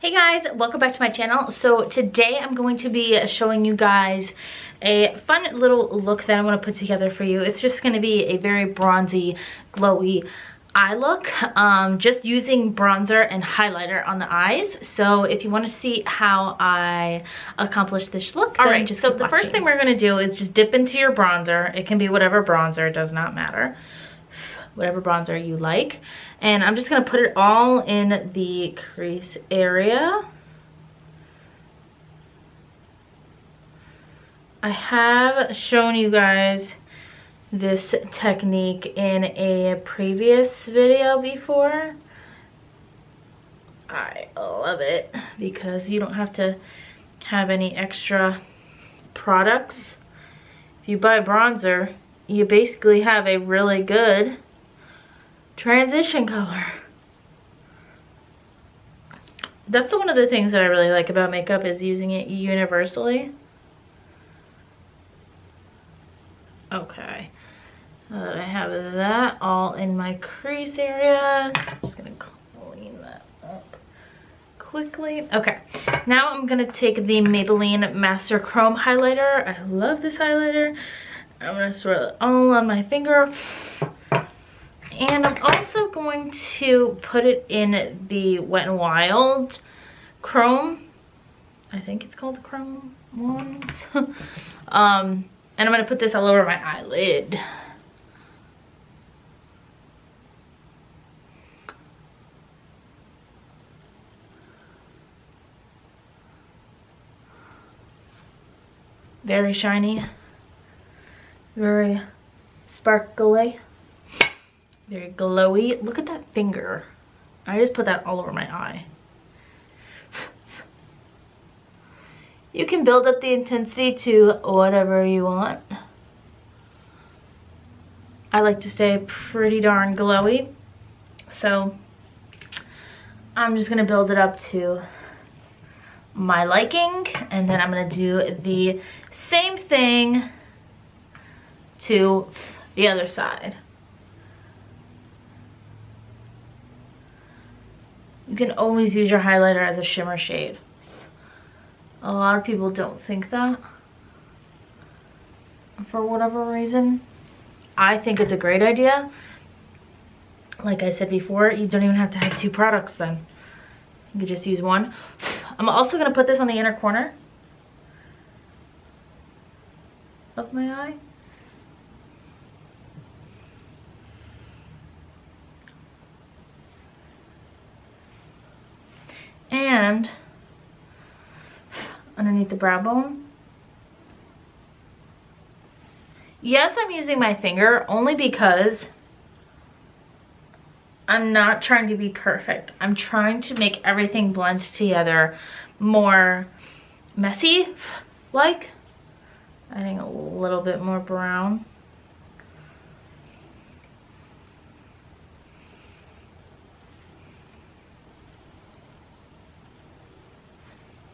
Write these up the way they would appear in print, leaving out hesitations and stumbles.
Hey guys, welcome back to my channel. So today I'm going to be showing you guys a fun little look that I'm going to put together for you. It's just going to be a very bronzy, glowy eye look, just using bronzer and highlighter on the eyes. So if you want to see how I accomplish this look, all right, just so the first thing we're going to do is just dip into your bronzer. It can be whatever bronzer, it does not matter. Whatever bronzer you like. And I'm just gonna put it all in the crease area. I have shown you guys this technique in a previous video before. I love it because you don't have to have any extra products. If you buy bronzer, you basically have a really good transition color. That's one of the things that I really like about makeup, is using it universally. Okay, I have that all in my crease area. I'm just gonna clean that up quickly. Okay, now I'm gonna take the Maybelline Master Chrome highlighter. I love this highlighter. I'm gonna swirl it all on my finger. And I'm also going to put it in the Wet n Wild Chrome. I think it's called the Chrome ones. And I'm going to put this all over my eyelid. Very shiny. Very sparkly. Very glowy. Look at that finger. I just put that all over my eye. You can build up the intensity to whatever you want. I like to stay pretty darn glowy, so I'm just gonna build it up to my liking, and then I'm gonna do the same thing to the other side. You can always use your highlighter as a shimmer shade. A lot of people don't think that, for whatever reason. I think it's a great idea. Like I said before, you don't even have to have two products then. You could just use one. I'm also gonna put this on the inner corner of my eye. And underneath the brow bone. Yes, I'm using my finger only because I'm not trying to be perfect. I'm trying to make everything blend together more messy, like adding a little bit more brown.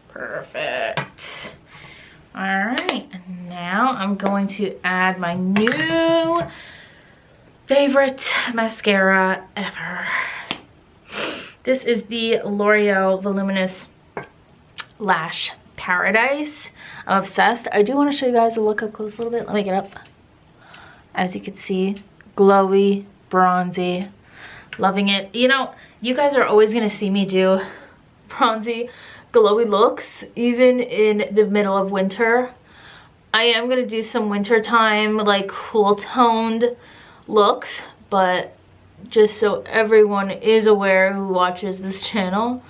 Perfect. All right, now I'm going to add my new favorite mascara ever. This is the L'Oreal Voluminous Lash Paradise. I'm obsessed. I do want to show you guys a look up close a little bit. Let me get up. As you can see, glowy, bronzy, loving it. You know, you guys are always going to see me do bronzy, glowy looks even in the middle of winter. I am gonna do some wintertime like cool toned looks, but just so everyone is aware who watches this channel,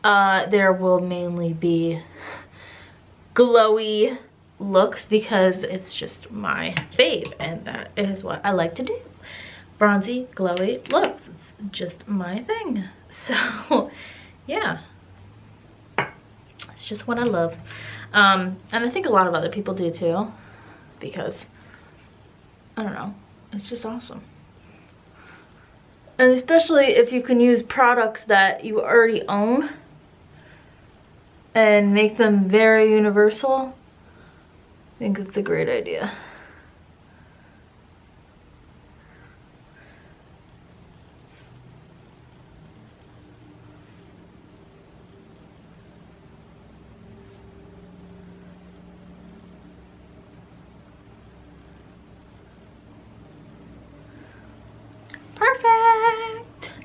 there will mainly be glowy looks because it's just my fave, and that is what I like to do. Bronzy, glowy looks. It's just my thing. So yeah, it's just what I love. And I think a lot of other people do too, because I don't know, it's just awesome. And especially if you can use products that you already own and make them very universal, I think it's a great idea.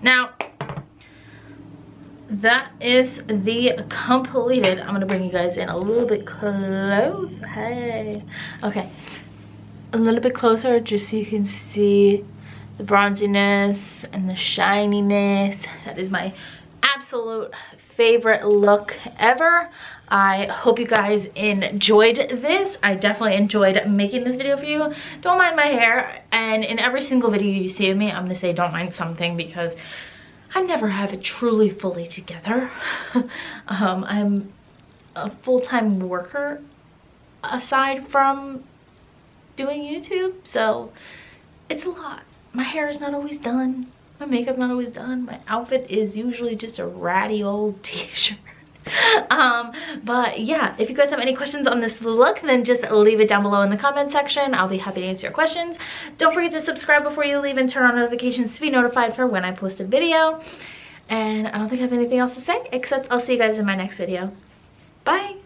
Now, that is the completed. I'm gonna bring you guys in a little bit close. Hey, okay, a little bit closer just so you can see the bronziness and the shininess. That is my absolute favorite look ever. I hope you guys enjoyed this. I definitely enjoyed making this video for you. Don't mind my hair, and in every single video you see of me, I'm gonna say don't mind something, because I never have it truly fully together. I'm a full-time worker aside from doing YouTube, so it's a lot. My hair is not always done. My makeup not always done. My outfit is usually just a ratty old t-shirt. But yeah, if you guys have any questions on this look, then just leave it down below in the comment section. I'll be happy to answer your questions. Don't forget to subscribe before you leave and turn on notifications to be notified for when I post a video. And I don't think I have anything else to say, except I'll see you guys in my next video. Bye!